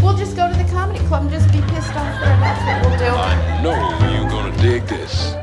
We'll just go to the comedy club and just be pissed off there. That's what we'll do. I know you're gonna dig this.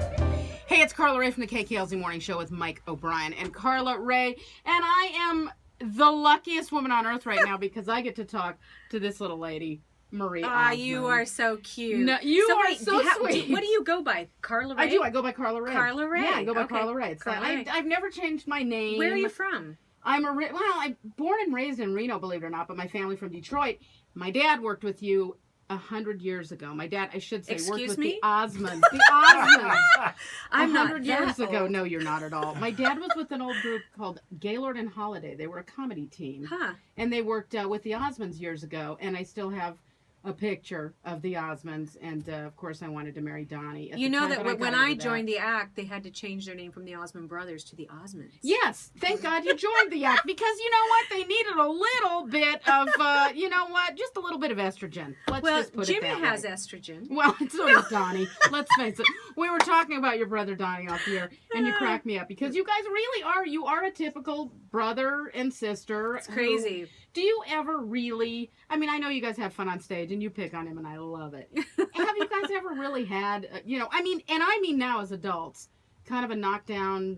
Hey, it's Carla Rea from the KKLZ Morning Show with Mike O'Brien and Carla Rea. And I am the luckiest woman on earth right now because I get to talk to this little lady, Marie Osmond. You are so cute. No, you are wait, so sweet. What do you go by? Carla Rea? I do. I go by Carla Rea. Carla Rea. Yeah, I go by Okay. Carla Rea. Carla Rea. I've never changed my name. Where are you from? I'm born and raised in Reno, believe it or not, but my family from Detroit. My dad worked with you 100 years ago. My dad, I should say, worked with the Osmonds. The Osmonds. I'm not 100 years that ago. old. No, you're not at all. My dad was with an old group called Gaylord and Holiday. They were a comedy team. Huh. And they worked with the Osmonds years ago. And I still have a picture of the Osmonds. And, of course, I wanted to marry Donnie at You the know time, that but when got I over that. joined the act, they had to change their name from the Osmond Brothers to the Osmonds. Yes, thank God you joined the act because you know what? They needed a little bit of, just a little bit of estrogen. Let's Well, just put Jimmy it that has way. estrogen. Well, so does Donnie. Let's face it. We were talking about your brother Donnie off the air, and you cracked me up because you guys really are. You are a typical brother and sister. It's crazy. Do you ever really? I mean, I know you guys have fun on stage, and you pick on him, and I love it. Have you guys ever really had, I mean now as adults, kind of a knockdown,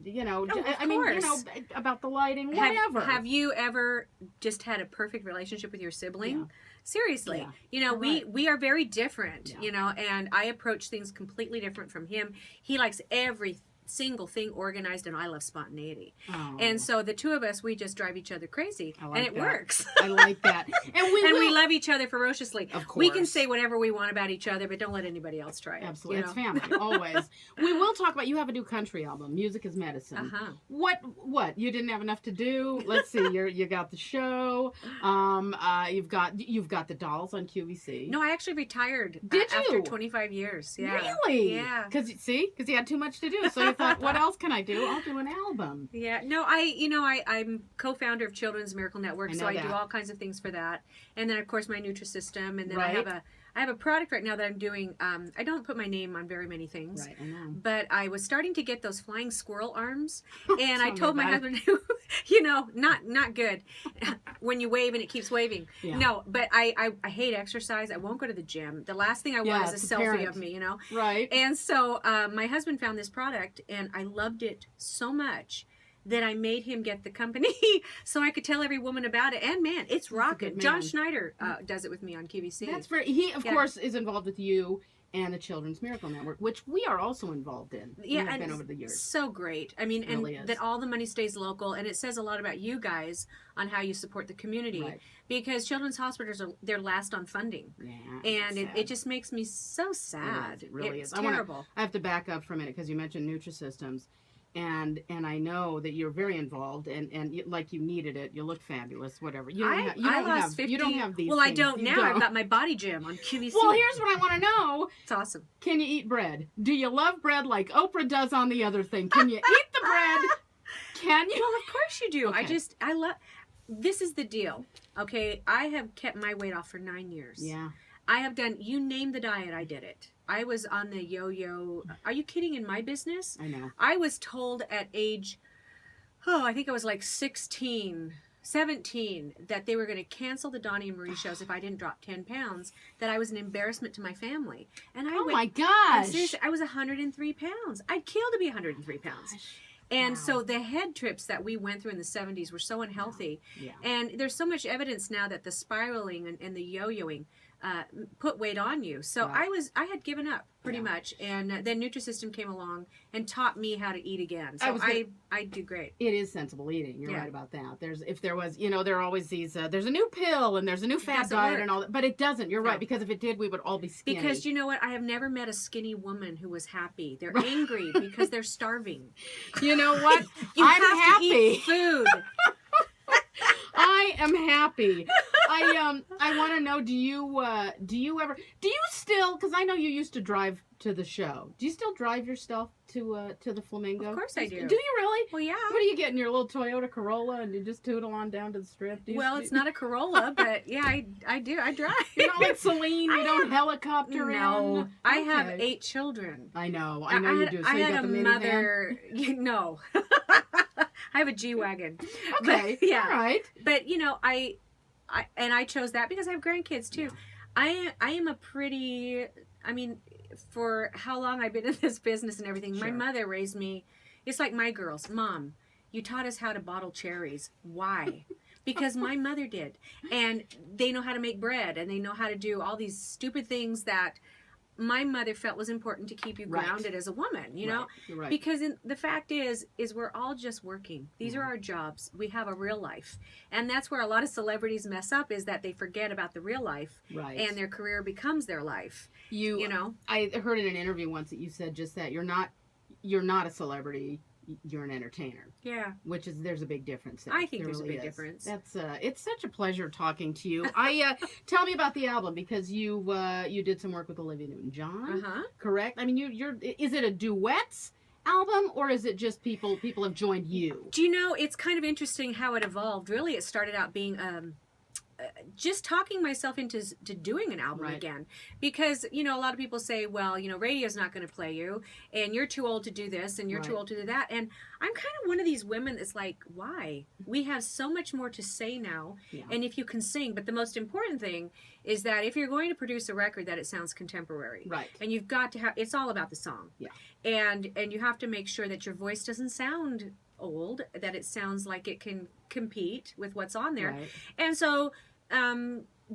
about the lighting, whatever. Have you ever just had a perfect relationship with your sibling? Yeah. Seriously. Yeah. We are very different, Yeah. and I approach things completely different from him. He likes every single thing organized, and I love spontaneity. Oh. And so the two of us, we just drive each other crazy, I like and it that. works. I like that. And we love each other ferociously. Of We can course. say whatever we want about each other, but don't let anybody else try it. Absolutely. you It's know? family, always. We will talk about, you have a new country album, Music is Medicine. Uh-huh. What? You didn't have enough to do? Let's see, you got the show, you've got the dolls on QVC. No, I actually retired Did after you? 25 years. Yeah. Really? Yeah. Because you had too much to do, so you thought, what else can I do? I'll do an album. Yeah, no, I'm co-founder of Children's Miracle Network, so I do all kinds of things for that. And then, of course, my Nutrisystem, and then Right. I have a product right now that I'm doing. I don't put my name on very many things, Right, I know. but I was starting to get those flying squirrel arms, and Tell I me told my about husband, not good when you wave and it keeps waving. Yeah. No, but I hate exercise. I won't go to the gym. The last thing I want is it's a selfie apparent. of me, Right. And so my husband found this product, and I loved it so much that I made him get the company so I could tell every woman about it. And man, it's rocking. good John man. Schneider does it with me on QVC. That's he, of course, is involved with you and the Children's Miracle Network, which we are also involved in. Yeah, we have and been over the years. so great. I mean, and really is. that all the money stays local, and it says a lot about you guys on how you support the community. Right. Because children's hospitals they're last on funding. Yeah, And it's it just makes me so sad. It really it's is. terrible. I have to back up for a minute because you mentioned Nutrisystems, and I know that you're very involved, and like you needed it. You look fabulous. Whatever. You lost 50. You don't have these. Well, I things. don't You now. don't. I've got my body gym on QVC. Well, here's what I want to know. It's awesome. Can you eat bread? Do you love bread like Oprah does on the other thing? Can you eat the bread? Can you? Well, of course you do. Okay. I love. This is the deal. Okay, I have kept my weight off for 9 years. Yeah. I have done. You name the diet, I did it. I was on the yo-yo. Are you kidding? In my business, I know. I was told at age, I think I was like 17, that they were going to cancel the Donnie and Marie shows if I didn't drop 10 pounds. That I was an embarrassment to my family. And I Oh went, my gosh. seriously, I was 103 pounds. I'd kill to be 103 pounds. And Wow. so the head trips that we went through in the 70s were so unhealthy. Yeah. And there's so much evidence now that the spiraling and the yo-yoing put weight on you. So Right. I had given up pretty much. And then Nutrisystem came along and taught me how to eat again. So I do great. It is sensible eating. You're Yeah. right about that. There are always these. There's a new pill and there's a new fat doesn't diet work. and all that, but it doesn't. You're No. right, because if it did, we would all be skinny. Because you know what? I have never met a skinny woman who was happy. They're angry because they're starving. you know what? You I'm have happy. to eat food. I am happy. I want to know. Do you still? Because I know you used to drive to the show. Do you still drive yourself to the Flamingo? Of course I do. Do you really? Well, yeah. What do you get in your little Toyota Corolla and you just tootle on down to the strip? Well, it's not a Corolla, but yeah, I do. I drive. You're not like Celine. You don't helicopter in. No, I have Okay. 8 children. I know you do. So I you had got a the minivan? mother. No, I have a G-Wagon. Okay, But, yeah. all right. But I I chose that because I have grandkids too. Yeah. I am a pretty, I mean, for how long I've been in this business and everything, my Sure. mother raised me. It's like my girls. Mom, you taught us how to bottle cherries. Why? Because my mother did. And they know how to make bread, and they know how to do all these stupid things that my mother felt was important to keep you Right. grounded as a woman, you know? Right. You're right. Because the fact is we're all just working. These are our jobs. We have a real life. And that's where a lot of celebrities mess up, is that they forget about the real life. Right. And their career becomes their life. You know? I heard in an interview once that you said just that you're not a celebrity, you're an entertainer. Yeah. Which is, there's a big difference there. I think There there's a really big is. difference. That's it's such a pleasure talking to you. Tell me about the album, because you did some work with Olivia Newton-John. Uh-huh. Correct? I mean, you're is it a duets album, or is it just people have joined you? Do you know, it's kind of interesting how it evolved. Really, it started out being just talking myself into doing an album Right. again, because you know, a lot of people say, well, you know, radio's not going to play you, and you're too old to do this, and you're too Right. old to do that. And I'm kind of one of these women that's like, why? We have so much more to say now. Yeah. And if you can sing, but the most important thing is that if you're going to produce a record, that it sounds contemporary. Right. And you've got to have, it's all about the song. Yeah. And you have to make sure that your voice doesn't sound old, that it sounds like it can compete with what's on there. Right. And so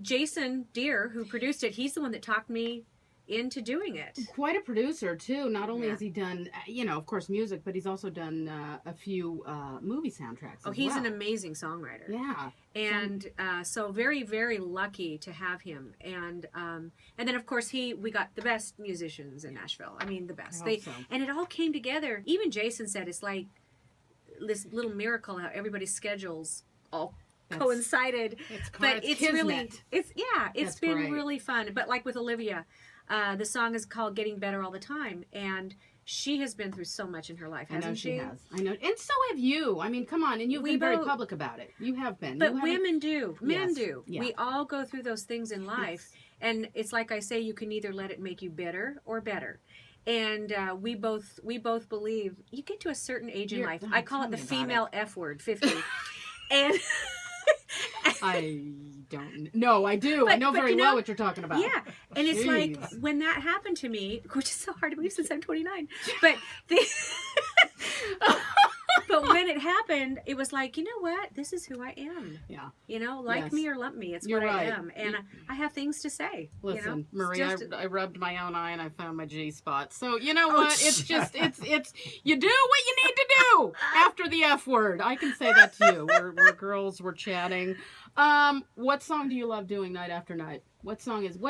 Jason Deere, who produced it, he's the one that talked me into doing it. Quite a producer too. Not only Yeah. has he done, you know, of course, music, but he's also done a few movie soundtracks. Oh, as he's well. an amazing songwriter. Yeah. And so very, very lucky to have him. And then of course we got the best musicians in Nashville. I mean, the best. I hope so. And it all came together. Even Jason said it's like this little miracle how everybody's schedules all coincided. But it's really, it's That's been great. really fun. But like with Olivia, the song is called Getting Better All the Time. And she has been through so much in her life, hasn't she? I know she has. I know. And so have you. I mean, come on. And you've We been very both- public about it. You have been. But You haven't- women do. Men Yes. do. Yeah. We all go through those things in life. And it's like I say, you can either let it make you bitter or better. And we both believe you get to a certain age in life. I call it the female F word, 50. And I don't know. I do. I know but very you know, well what you're talking about. yeah. And it's like Jeez. when that happened to me, which is so hard to believe since I'm 29. But but when it happened, it was like, you know what? This is who I am. Yeah. You know, like Yes. me or lump me. It's You're what I right. am. And I have things to say. Listen, you know? Marie, It's just- I rubbed my own eye and I found my G spot. So you know Oh, what? It's just it's you do what you need to do after the F word. I can say that to you. We're girls. We're chatting. What song do you love doing night after night? What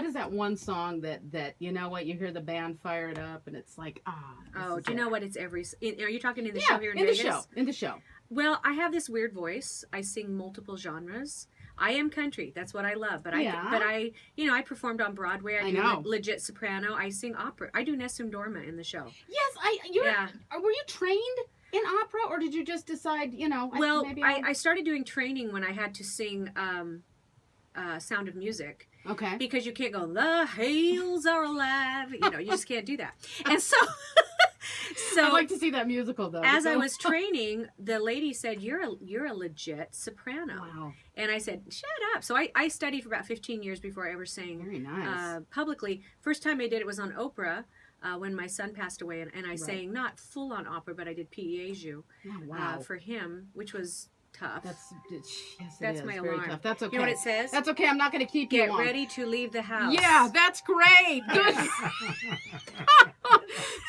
is that one song that you know what, you hear the band fire it up and it's like, this Oh, is do you it. know what? It's every. Are you talking in the Yeah, show here in the Vegas? show. In the show. Well, I have this weird voice. I sing multiple genres. I am country. That's what I love. But Yeah. I performed on Broadway. I do know. legit soprano. I sing opera. I do Nessun Dorma in the show. Yes, were you trained in opera, or did you just decide, you know? Well, I started doing training when I had to sing Sound of Music. Okay. Because you can't go, the hails are alive. You know, you just can't do that. And so, I'd like to see that musical though. as I was training, the lady said, you're a legit soprano. Wow. And I said, shut up. So I studied for about 15 years before I ever sang Very nice. publicly. First time I did it was on Oprah when my son passed away. And I sang not full on opera, but I did P.E.A.Ju Oh, wow. for him, which was tough. That's my very alarm. tough. That's okay. You know what it says? That's okay. I'm not going to keep you Get long. ready to leave the house. Yeah, that's great. Good.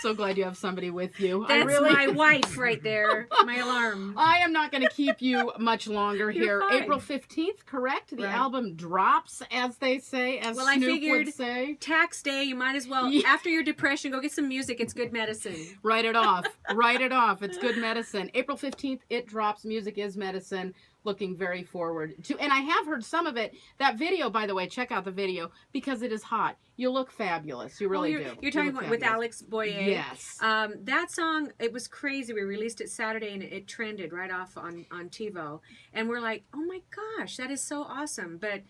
So glad you have somebody with you. That's I really, my wife right there. My alarm. I am not going to keep you much longer You're here. fine. April 15th, correct? The Right. album drops, as they say, as Well, I Snoop figured would say. tax day, you might as well, Yeah. after your depression, go get some music. It's good medicine. Write it off. Write it off. It's good medicine. April 15th, it drops. Music is medicine. Looking very forward to, and I have heard some of it. That video, by the way, check out the video because it is hot. You look fabulous. You really you're, do. You're talking look about with fabulous. Alex Boyer. Yes. That song, it was crazy. We released it Saturday and it trended right off on TiVo. And we're like, oh my gosh, that is so awesome. But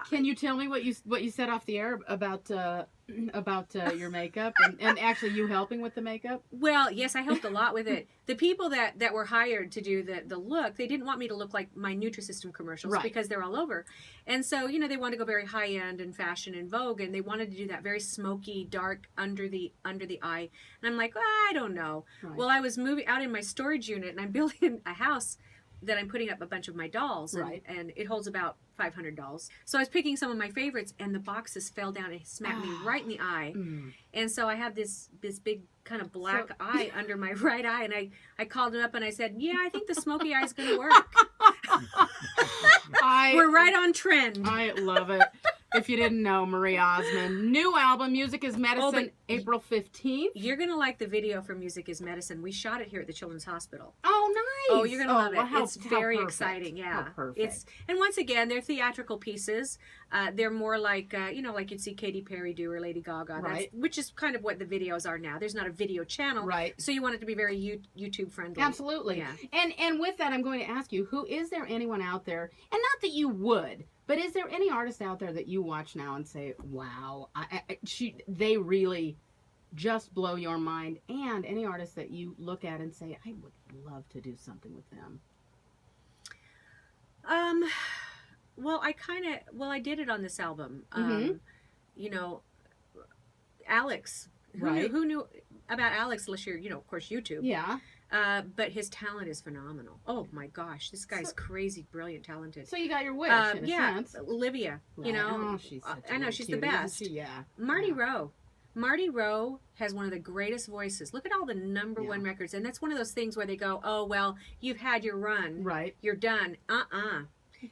Can you tell me what you said off the air about your makeup and actually you helping with the makeup? Well, yes, I helped a lot with it. The people that were hired to do the look, they didn't want me to look like my Nutrisystem commercials because they're all over. And so, they wanted to go very high end and fashion and Vogue, and they wanted to do that very smoky, dark under the eye. And I'm like, I don't know. Right. Well, I was moving out in my storage unit, and I'm building a house that I'm putting up a bunch of my dolls, and it holds about 500 dolls. So I was picking some of my favorites, and the boxes fell down and smacked me right in the eye. And so I had this big kind of black eye under my right eye, and I called him up and I said, yeah, I think the smoky eye is going to work. We're right on trend. I love it. If you didn't know, Marie Osmond, new album, Music is Medicine, April 15th. You're going to like the video for Music is Medicine. We shot it here at the Children's Hospital. Oh, nice. Oh, you're going to love it. Well, it's very exciting. Yeah. How perfect. And once again, they're theatrical pieces. They're more like, like you'd see Katy Perry do or Lady Gaga, which is kind of what the videos are now. There's not a video channel. Right. So you want it to be very YouTube friendly. Absolutely. Yeah. And with that, I'm going to ask you, is there anyone out there, and not that you would, but is there any artist out there that you watch now and say, wow, they really just blow your mind, and any artist that you look at and say, I would love to do something with them? Well, I did it on this album. Alex. Who knew about Alex unless you're, of course, YouTube. Yeah. But his talent is phenomenal. Oh my gosh, this guy's crazy, brilliant, talented. So you got your wish, in a sense. Olivia. Oh, she's I know she's the best. Yeah. Marty Rowe. Marty Rowe has one of the greatest voices. Look at all the number one records, and that's one of those things where they go, "Oh well, you've had your run. Right. You're done."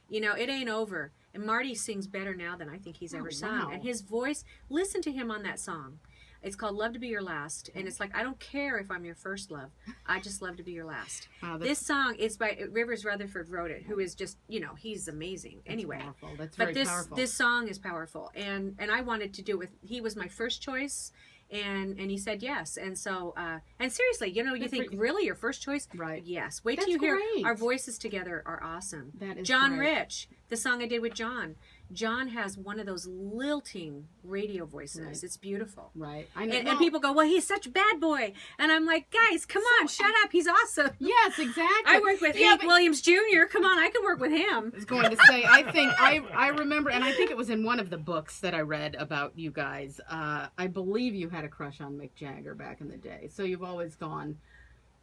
It ain't over. And Marty sings better now than I think he's ever sung. Wow. And his voice, listen to him on that song. It's called Love to Be Your Last. And it's like, I don't care if I'm your first love. I just love to be your last. This song is by Rivers Rutherford wrote it, who is just, he's amazing. Anyway. Powerful. That's very powerful. This song is powerful. And I wanted to do it with, he was my first choice. And he said yes. And so, and seriously, you think, really, your first choice? Right. Yes. Wait till you hear our voices together are awesome. That is John great. Rich, the song I did with John. John has one of those lilting radio voices. Right. It's beautiful. Right. And people go, well, he's such a bad boy. And I'm like, guys, come on, shut up. He's awesome. Yes, exactly. I work with Hank Williams Jr. Come on, I can work with him. I was going to say, I think, I remember, and I think it was in one of the books that I read about you guys, I believe you had a crush on Mick Jagger back in the day. So you've always gone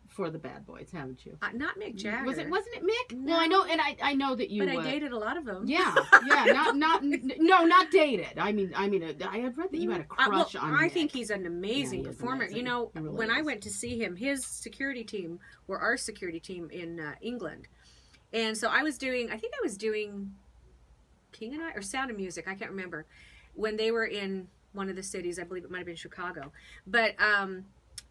for the bad boys, haven't you? Not Mick Jagger. Wasn't it Mick? No. Well, I know, and I know that you. But I dated a lot of them. Yeah, not dated. I mean, I had read that you had a crush on. I Mick. think he's an amazing he is performer. amazing. Really when I went to see him, his security team were our security team in England, and so I think I was doing King and I or Sound of Music. I can't remember when they were in one of the cities. I believe it might have been Chicago, but.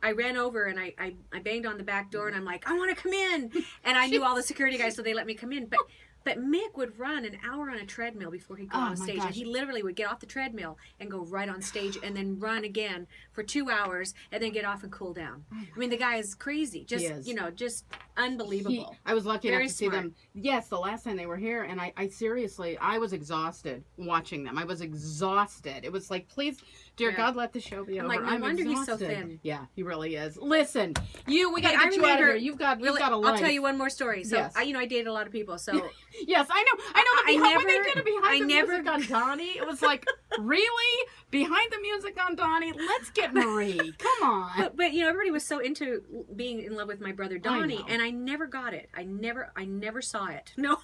I ran over and I banged on the back door and I'm like, I want to come in. And I knew all the security guys, so they let me come in. But Mick would run an hour on a treadmill before he'd go on stage. Gosh. And he literally would get off the treadmill and go right on stage and then run again for 2 hours and then get off and cool down. I mean, the guy is crazy. Just, just unbelievable. I was lucky enough Very to see them. Yes, the last time they were here. And I seriously, I was exhausted watching them. I was exhausted. It was like, please, dear God, let the show be over. Like, no wonder he's so thin. Yeah, he really is. Listen, we got to get you out of here. You've got a life. I'll tell you one more story. So, yes. I dated a lot of people. So... Yes, I know. When they did it behind the music on Donnie, it was like, really? Behind the music on Donnie? Let's get Marie. Come on. But everybody was so into being in love with my brother Donnie, and I never got it. I never saw it. No.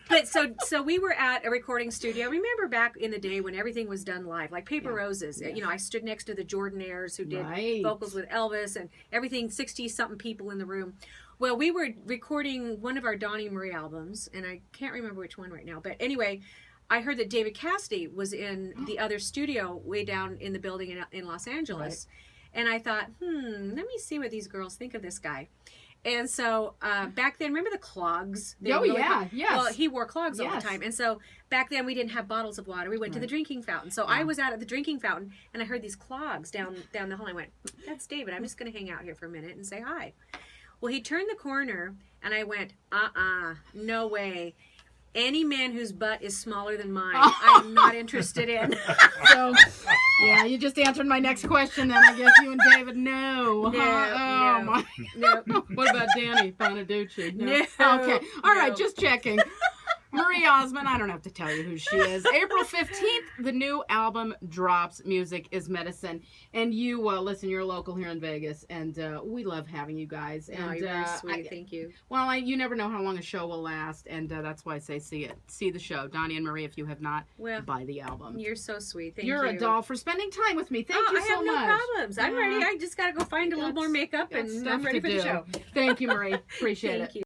But so we were at a recording studio. Remember back in the day when everything was done live, like Paper Roses. Yes. I stood next to the Jordanaires who did vocals with Elvis and everything, 60-something people in the room. Well, we were recording one of our Donnie and Marie albums, and I can't remember which one right now. But anyway, I heard that David Cassidy was in the other studio way down in the building in Los Angeles. Right. And I thought, let me see what these girls think of this guy. And so back then, remember the clogs? Yes. Well, he wore clogs all the time. And so back then, we didn't have bottles of water. We went to the drinking fountain. So I was out at the drinking fountain, and I heard these clogs down the hall. I went, that's David. I'm just going to hang out here for a minute and say hi. Well, he turned the corner, and I went, no way. Any man whose butt is smaller than mine, I am not interested in. So, yeah, you just answered my next question then. I guess you and David, no. No. What about Danny Bonaducci? No. Okay. All right, No. just checking. Marie Osmond, I don't have to tell you who she is. April 15th, the new album drops. Music is Medicine. And you, listen, you're local here in Vegas, and we love having you guys. And, You're very sweet. Thank you. Well, you never know how long a show will last, and that's why I say see it. See the show. Donnie and Marie, if you have not, buy the album. You're so sweet. Thank You're you. a doll for spending time with me. Thank you so I have much. no problems. I'm ready. I just got to go find a little more makeup, and I'm ready for the show. Thank you, Marie. Appreciate it. Thank you.